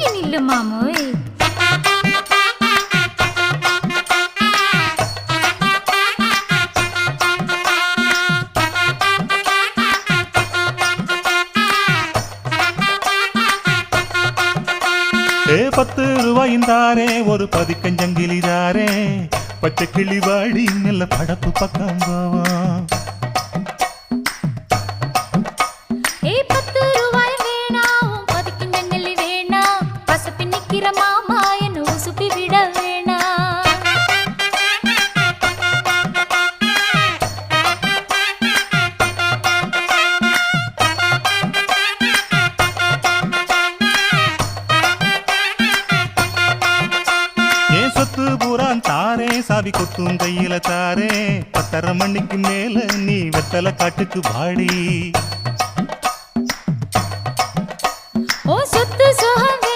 இல்ல மாமோய். ₹10 தாரே ஒரு பதிக்கஞ்சங்கிலி தாரே பச்சை கிளி வாடி நல்ல படப்பு பக்கம் போவோம். ₹10 வேணாம் பதிக்கஞ்சங்கிலி வேணாம் பசப்பி நிக்கிற மாமா என்ன உசுப்பி விட வேணாம். சொத்து பூரான் தாரே சாவி கொத்தும் கையில தாரே 10:30 மணிக்கு மேல நீ வெத்தலை காட்டுக்கு பாடி.